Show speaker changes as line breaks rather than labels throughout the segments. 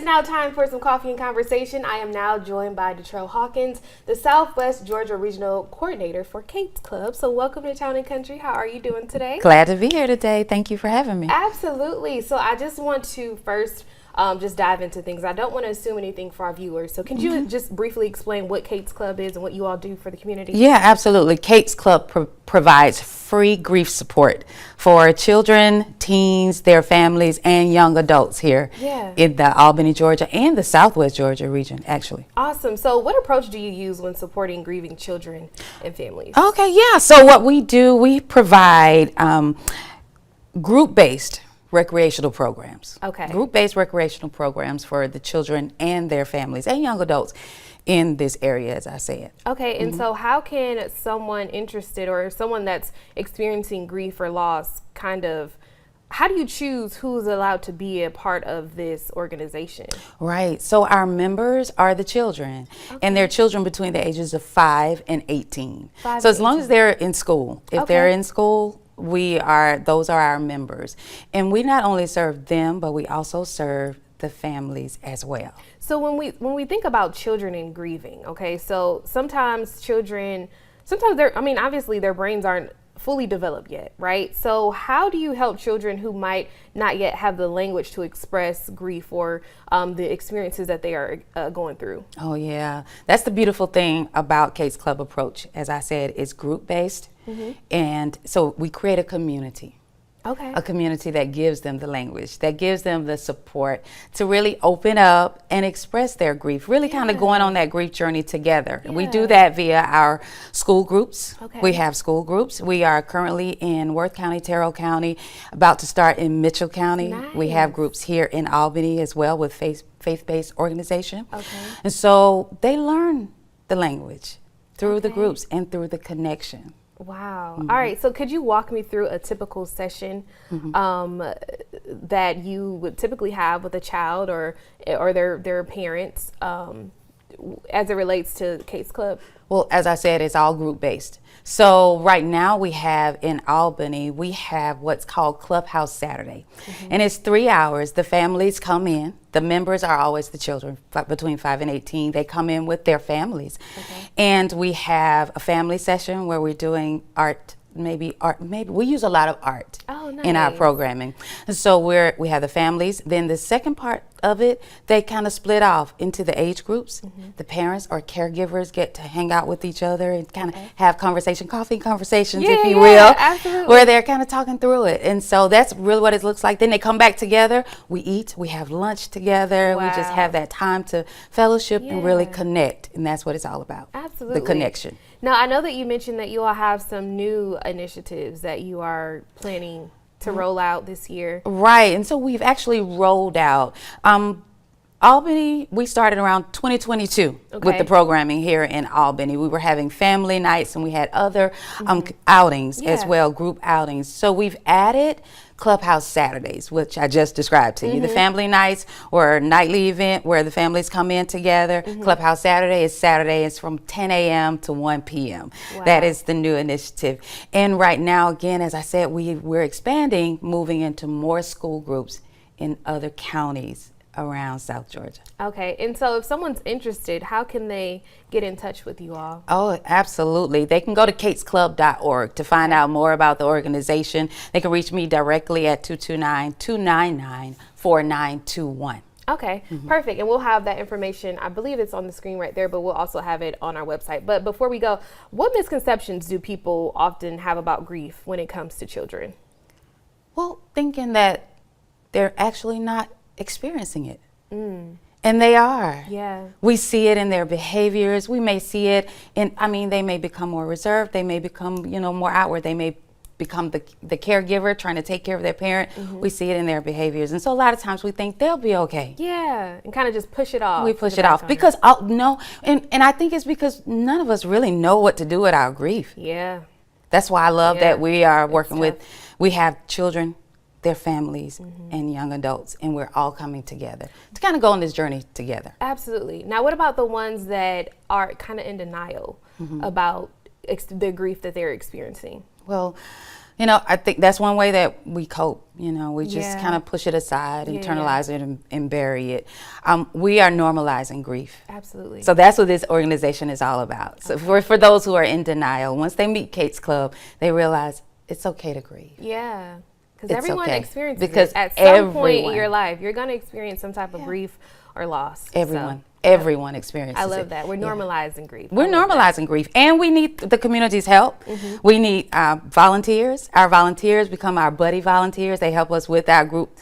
now time for some coffee and conversation. I am now joined by Detrell Hawkins, the Southwest Georgia Regional Coordinator for Kate's Club. So welcome to Town and Country. How are you doing today?
Glad to be here today. Thank you for having me.
Absolutely. So I just want to first just dive into things. I don't want to assume anything for our viewers. So can you just briefly explain what Kate's Club is and what you all do for the community?
Yeah, absolutely. Kate's Club provides free grief support for children, teens, their families, and young adults here in the Albany, Georgia, and the Southwest Georgia region, actually.
Awesome. So what approach do you use when supporting grieving children and families?
Okay, yeah. So what we do, we provide group-based recreational programs.
Okay.
Group-based recreational programs for the children and their families and young adults in this area, as I said.
Okay, and so how can someone interested or someone that's experiencing grief or loss how do you choose who's allowed to be a part of this organization?
Right. So our members are the children, and they're children between the ages of 5 and 18. So as long as they're in school, if they're in school, those are our members. And we not only serve them, but we also serve the families as well.
So when we think about children and grieving, okay, so sometimes obviously their brains aren't fully developed yet, right? So how do you help children who might not yet have the language to express grief or the experiences that they are going through?
Oh yeah, that's the beautiful thing about Kate's Club approach. As I said, it's group-based, and so we create a community.
Okay.
A community that gives them the language, that gives them the support to really open up and express their grief, really kind of going on that grief journey together.
Yeah.
We do that via our school groups.
Okay.
We have school groups. We are currently in Worth County, Terrell County, about to start in Mitchell County.
Nice.
We have groups here in Albany as well with faith-based organization.
Okay.
And so they learn the language through the groups and through the connection.
Wow. All right. So could you walk me through a typical session that you would typically have with a child or their parents as it relates to Kate's Club?
Well, as I said, it's all group based. So right now we have in Albany, we have what's called Clubhouse Saturday. And it's 3 hours. The families come in. The members are always the children between 5 and 18. They come in with their families. And we have a family session where we're doing art. Maybe we use a lot of art in our programming. And so we have the families. Then the second part of it, they kind of split off into the age groups. The parents or caregivers get to hang out with each other and kind of have coffee conversations, if you will, where they're kind of talking through it. And so that's really what it looks like. Then they come back together, we eat, we have lunch together, we just have that time to fellowship and really connect. And that's what it's all about.
Absolutely.
The connection.
Now, I know that you mentioned that you all have some new initiatives that you are planning to roll out this year.
Right, and so we've actually rolled out. Albany, we started around 2022 with the programming here in Albany. We were having family nights and we had other outings as well, group outings. So we've added Clubhouse Saturdays, which I just described to you. The family nights or a nightly event where the families come in together. Clubhouse Saturday is Saturday. It's from 10 a.m. to 1 p.m.
Wow.
That is the new initiative. And right now, again, as I said, we're expanding, moving into more school groups in other counties around South Georgia.
Okay, and so if someone's interested, how can they get in touch with you all?
Oh, absolutely. They can go to katesclub.org to find out more about the organization. They can reach me directly at 229-299-4921.
Okay, perfect. And we'll have that information. I believe it's on the screen right there, but we'll also have it on our website. But before we go, what misconceptions do people often have about grief when it comes to children?
Well, thinking that they're actually not experiencing it. And they are.
Yeah.
We see it in their behaviors. We may see it they may become more reserved. They may become, more outward. They may become the caregiver trying to take care of their parent. We see it in their behaviors. And so a lot of times we think they'll be okay.
Yeah. And kind of just push it off.
We push it off because, and I think it's because none of us really know what to do with our grief.
Yeah.
That's why I love that we are working we have children, their families, and young adults, and we're all coming together to kind of go on this journey together.
Absolutely. Now, what about the ones that are kind of in denial about the grief that they're experiencing?
Well, You know, I think that's one way that we cope. You know, we just
Yeah.
kind of push it aside,
Yeah.
internalize it, and bury it. We are normalizing grief.
Absolutely.
So that's what this organization is all about. So for those who are in denial, once they meet Kate's Club, they realize it's okay to grieve.
Yeah. Because
It's
everyone
okay.
experiences
Because
it. At some point in
everyone.
your life, you're going to experience some type of grief or loss. So,
Everyone experiences
I
it.
love that. We're
Yeah.
normalizing grief.
We're
I love that.
normalizing grief, and we need the community's help. We need volunteers. Our volunteers become our buddy volunteers. They help us with our group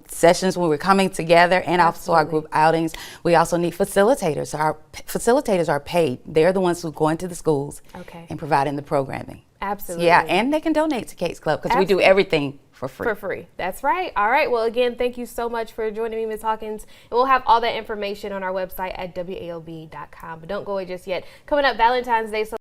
sessions when we're coming together, and also our
Absolutely.
group outings. We also need facilitators. Our facilitators are paid. They're the ones who go into the schools
Okay.
and providing the programming.
Absolutely.
Yeah, and they can donate to Kate's Club because we do
Absolutely.
everything for free.
For free. That's right. All right. Well, again, thank you so much for joining me, Ms. Hawkins. And we'll have all that information on our website at WALB.com. But don't go away just yet. Coming up, Valentine's Day. So